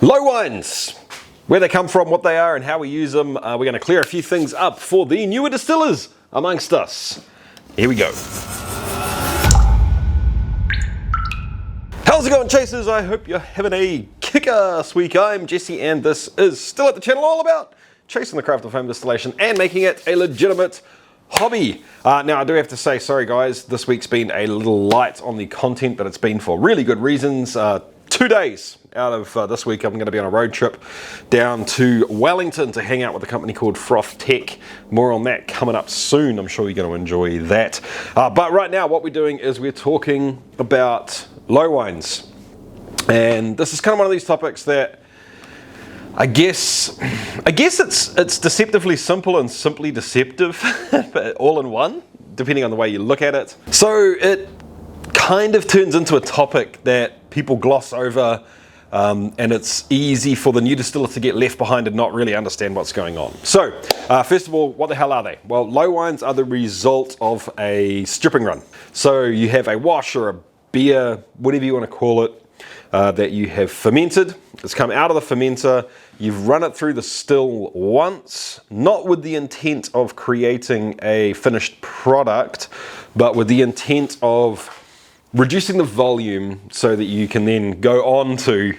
Low wines, where they come from, what they are, and how we use them. We're going to clear a few things up for the newer distillers amongst us. Here we go. How's it going, chasers? I hope you're having a kick-ass week. I'm Jesse, and this is Still at the Channel, all about chasing the craft of home distillation and making it a legitimate hobby. Now, I do have to say, sorry guys, this week's been a little light on the content, but it's been for really good reasons. 2 days out of this week, I'm going to be on a road trip down to Wellington to hang out with a company called Froth Tech. More on that coming up soon. I'm sure you're going to enjoy that. But right now, what we're doing is we're talking about low wines. And this is kind of one of these topics that I guess it's deceptively simple and simply deceptive, but all in one, depending on the way you look at it. So it kind of turns into a topic that people gloss over, and it's easy for the new distiller to get left behind and not really understand what's going on. So, first of all, what the hell are they? Well, low wines are the result of a stripping run. So you have a wash or a beer, whatever you want to call it, that you have fermented. It's come out of the fermenter. You've run it through the still once, not with the intent of creating a finished product, but with the intent of reducing the volume so that you can then go on to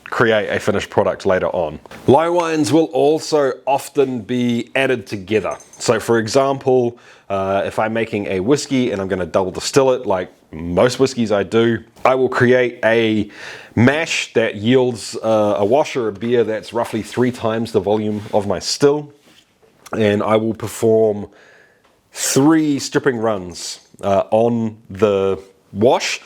create a finished product later on. Low wines will also often be added together. So for example, if I'm making a whiskey and I'm going to double distill it, like most whiskeys I do, I will create a mash that yields a wash or a beer that's roughly 3 times the volume of my still, and I will perform 3 stripping runs on the wash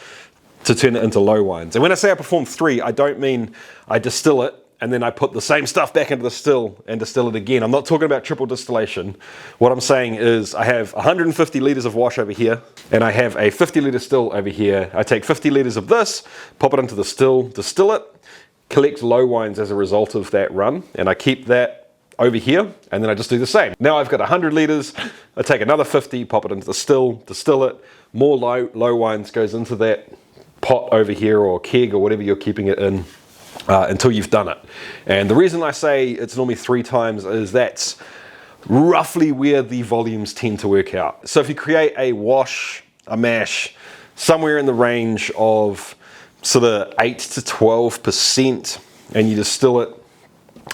to turn it into low wines. And when I say I perform 3, I don't mean I distill it and then I put the same stuff back into the still and distill it again. I'm not talking about triple distillation. What I'm saying is I have 150 litres of wash over here and I have a 50 litre still over here. I take 50 litres of this, pop it into the still, distill it, collect low wines as a result of that run, and I keep that over here, and then I just do the same. Now I've got 100 litres, I take another 50, pop it into the still, distill it, more low wines goes into that pot over here or keg or whatever you're keeping it in until you've done it. And the reason I say it's normally 3 times is that's roughly where the volumes tend to work out. So if you create a wash, a mash, somewhere in the range of sort of 8 to 12%, and you distill it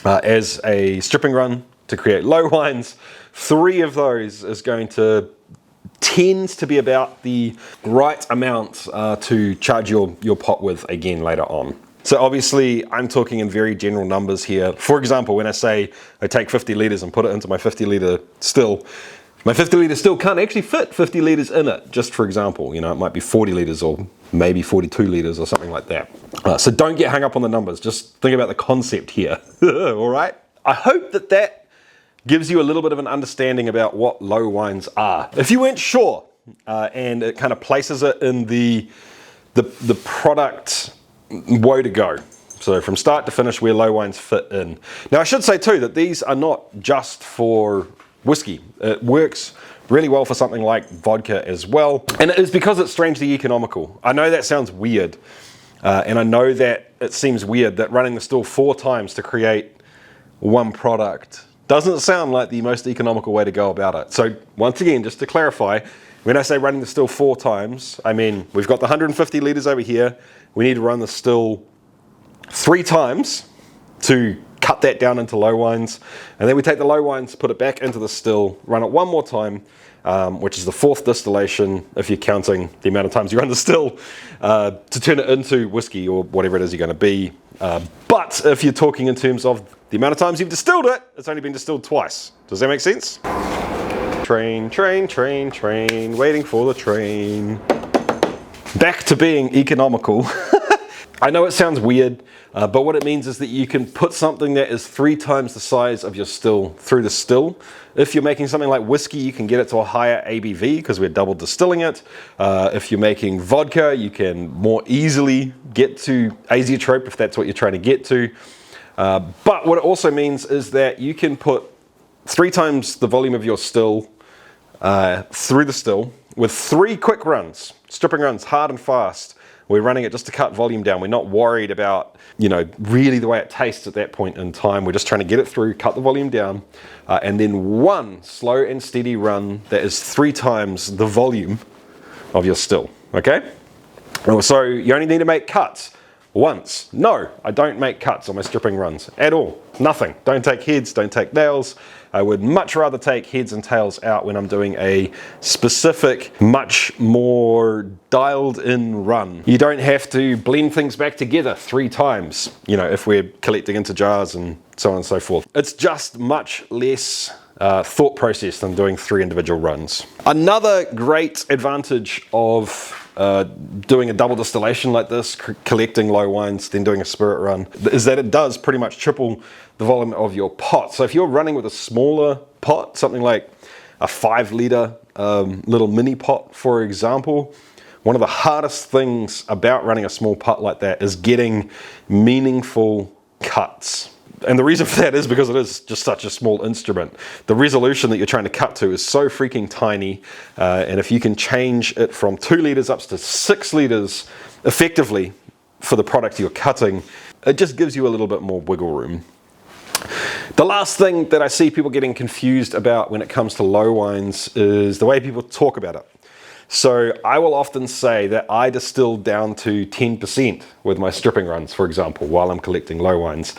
as a stripping run to create low wines, 3 of those is going to tends to be about the right amount to charge your pot with again later on. So obviously I'm talking in very general numbers here. For example, when I say I take 50 litres and put it into my 50 litre still, my 50 litre still can't actually fit 50 litres in it, just for example. You know, it might be 40 litres or maybe 42 litres or something like that. So don't get hung up on the numbers, just think about the concept here. All right? I hope that gives you a little bit of an understanding about what low wines are. If you weren't sure, and it kind of places it in the product way to go. So from start to finish where low wines fit in. Now I should say too that these are not just for whiskey. It works really well for something like vodka as well. And it is because it's strangely economical. I know that sounds weird. And I know that it seems weird that running the still 4 times to create one product doesn't sound like the most economical way to go about it. So once again, just to clarify, when I say running the still 4 times, I mean we've got the 150 litres over here. We need to run the still 3 times to cut that down into low wines. And then we take the low wines, put it back into the still, run it one more time, which is the 4th distillation, if you're counting the amount of times you run the still, to turn it into whiskey or whatever it is you're going to be. But if you're talking in terms of the amount of times you've distilled it, it's only been distilled twice. Does that make sense? Train, train, train, train, waiting for the train. Back to being economical. I know it sounds weird, but what it means is that you can put something that is 3 times the size of your still through the still. If you're making something like whiskey, you can get it to a higher ABV because we're double distilling it. If you're making vodka, you can more easily get to azeotrope if that's what you're trying to get to. But what it also means is that you can put 3 times the volume of your still through the still with 3 quick runs, stripping runs, hard and fast, We're running it just to cut volume down. We're not worried about, you know, really the way it tastes at that point in time. We're just trying to get it through, cut the volume down, and then one slow and steady run that is 3 times the volume of your still, okay? So you only need to make cuts once. No, I don't make cuts on my stripping runs at all. Nothing. Don't take heads, don't take nails. I would much rather take heads and tails out when I'm doing a specific, much more dialed in run. You don't have to blend things back together 3 times, you know, if we're collecting into jars and so on and so forth. It's just much less thought process than doing 3 individual runs. Another great advantage of doing a double distillation like this, collecting low wines, then doing a spirit run, is that it does pretty much triple the volume of your pot. So if you're running with a smaller pot, something like a 5-liter little mini pot, for example, one of the hardest things about running a small pot like that is getting meaningful cuts. And the reason for that is because it is just such a small instrument. The resolution that you're trying to cut to is so freaking tiny, and if you can change it from 2 liters up to 6 liters effectively for the product you're cutting, it just gives you a little bit more wiggle room. The last thing that I see people getting confused about when it comes to low wines is the way people talk about it. So I will often say that I distill down to 10% with my stripping runs, for example, while I'm collecting low wines.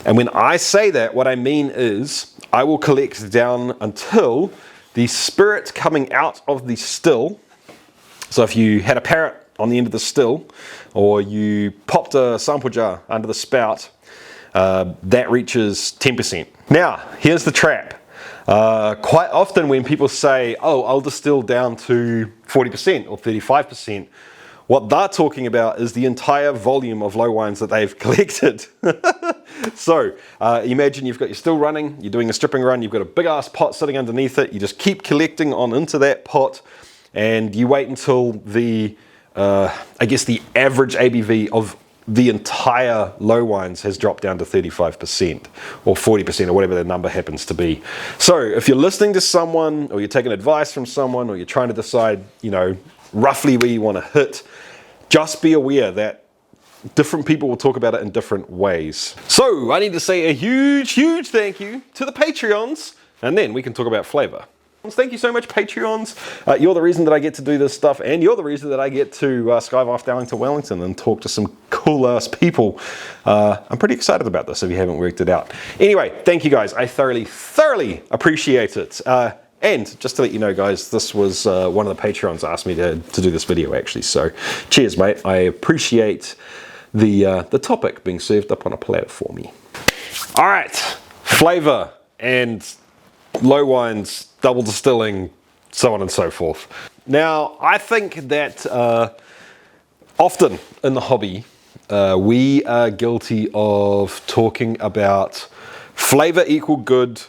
And when I say that, what I mean is I will collect down until the spirit coming out of the still. So if you had a parrot on the end of the still, or you popped a sample jar under the spout, that reaches 10%. Now, here's the trap. Quite often when people say, oh, I'll distill down to 40% or 35%, what they're talking about is the entire volume of low wines that they've collected. So imagine you've got your still running, you're doing a stripping run, you've got a big ass pot sitting underneath it, you just keep collecting on into that pot, and you wait until the, I guess the average ABV of the entire low wines has dropped down to 35% or 40% or whatever the number happens to be. So if you're listening to someone, or you're taking advice from someone, or you're trying to decide, you know, roughly where you want to hit, just be aware that different people will talk about it in different ways. So I need to say a huge, huge thank you to the Patreons, and then we can talk about flavor. Thank you so much, Patreons. You're the reason that I get to do this stuff, and you're the reason that I get to skyve off down to Wellington and talk to some cool-ass people. I'm pretty excited about this if you haven't worked it out. Anyway, thank you guys. I thoroughly, thoroughly appreciate it. And just to let you know, guys, this was one of the Patreons asked me to do this video, actually. So cheers, mate. I appreciate the topic being served up on a platter for me. All right, flavor and low wines, double distilling, so on and so forth. Now, I think that often in the hobby, we are guilty of talking about flavor equal good,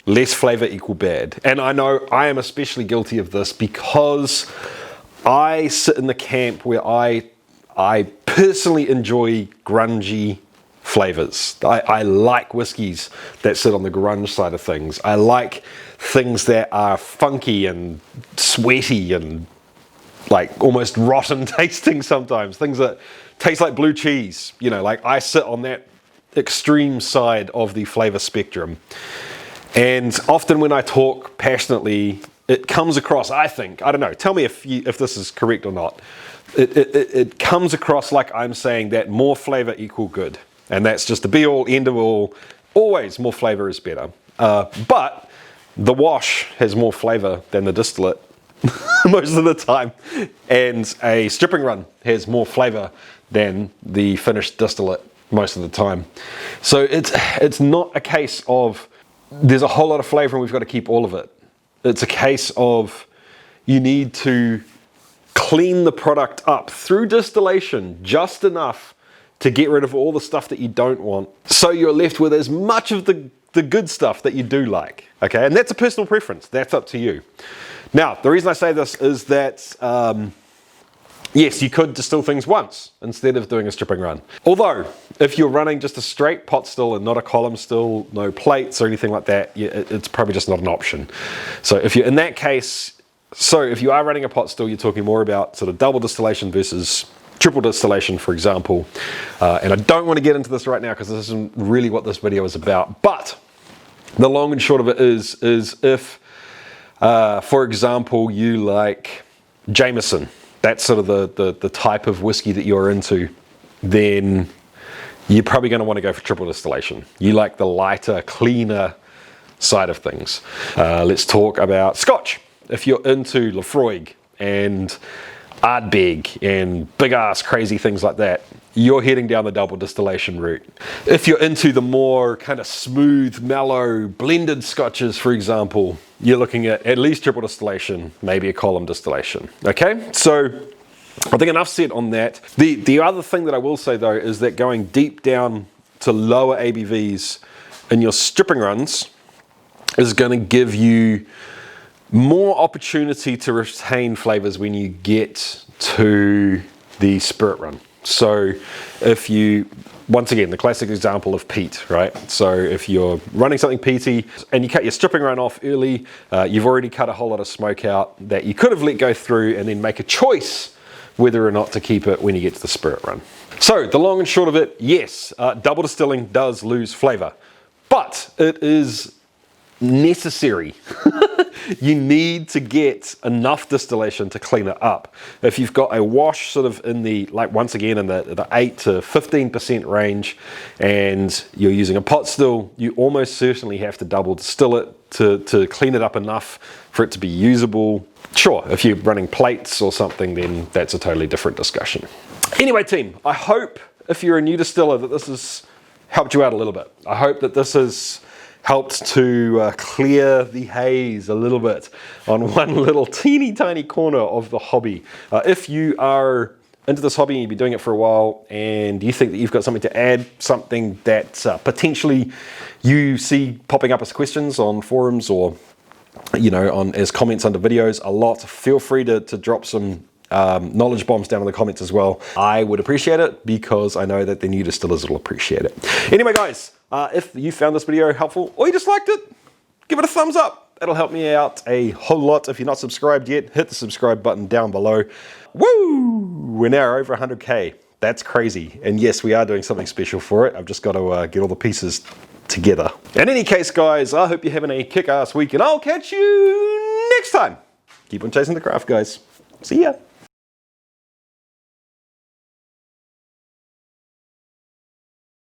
less flavor equal bad. And I know I am especially guilty of this because I sit in the camp where I personally enjoy grungy flavors. I like whiskeys that sit on the grunge side of things. I like things that are funky and sweaty and like almost rotten tasting sometimes. Things that taste like blue cheese. You know, like I sit on that extreme side of the flavor spectrum. And often when I talk passionately, it comes across, I think, I don't know, tell me if this is correct or not. It comes across like I'm saying that more flavor equal good. And that's just the be all, end of all. Always more flavor is better. But the wash has more flavor than the distillate most of the time. And a stripping run has more flavor than the finished distillate most of the time. So it's not a case of there's a whole lot of flavor and we've got to keep all of it. It's a case of you need to clean the product up through distillation just enough to get rid of all the stuff that you don't want, so you're left with as much of the good stuff that you do like, okay? And that's a personal preference, that's up to you. Now, the reason I say this is that, yes, you could distill things once instead of doing a stripping run. Although, if you're running just a straight pot still and not a column still, no plates or anything like that, it's probably just not an option. So if you're in that case, if you are running a pot still, you're talking more about sort of double distillation versus triple distillation, for example. And I don't want to get into this right now because this isn't really what this video is about. But the long and short of it is if, for example, you like Jameson, that's sort of the type of whiskey that you're into, then you're probably going to want to go for triple distillation. You like the lighter, cleaner side of things. Let's talk about Scotch. If you're into Lafroig and Ardbeg and big ass crazy things like that, you're heading down the double distillation route. If you're into the more kind of smooth, mellow, blended Scotches, for example, you're looking at least triple distillation, maybe a column distillation. Okay, so I think enough said on that. The other thing that I will say though is that going deep down to lower ABVs in your stripping runs is going to give you more opportunity to retain flavors when you get to the spirit run. So if you, once again, the classic example of peat, right? So if you're running something peaty and you cut your stripping run off early, you've already cut a whole lot of smoke out that you could have let go through and then make a choice whether or not to keep it when you get to the spirit run. So the long and short of it, yes, double distilling does lose flavor, but it is necessary. You need to get enough distillation to clean it up. If you've got a wash sort of in the, like once again, in the 8 to 15% range, and you're using a pot still, you almost certainly have to double distill it to clean it up enough for it to be usable. Sure, if you're running plates or something, then that's a totally different discussion. Anyway, team, I hope if you're a new distiller that this has helped you out a little bit. I hope that this has helped to clear the haze a little bit on one little teeny tiny corner of the hobby. If you are into this hobby and you've been doing it for a while and you think that you've got something to add, something that potentially you see popping up as questions on forums or as comments under videos a lot, feel free to drop some knowledge bombs down in the comments as well. I would appreciate it because I know that the new distillers will appreciate it. Anyway guys, if you found this video helpful or you just liked it, give it a thumbs up. That'll help me out a whole lot. If you're not subscribed yet, hit the subscribe button down below. Woo! We're now over 100K. That's crazy. And yes, we are doing something special for it. I've just got to get all the pieces together. In any case, guys, I hope you're having a kick-ass week and I'll catch you next time. Keep on chasing the craft, guys. See ya.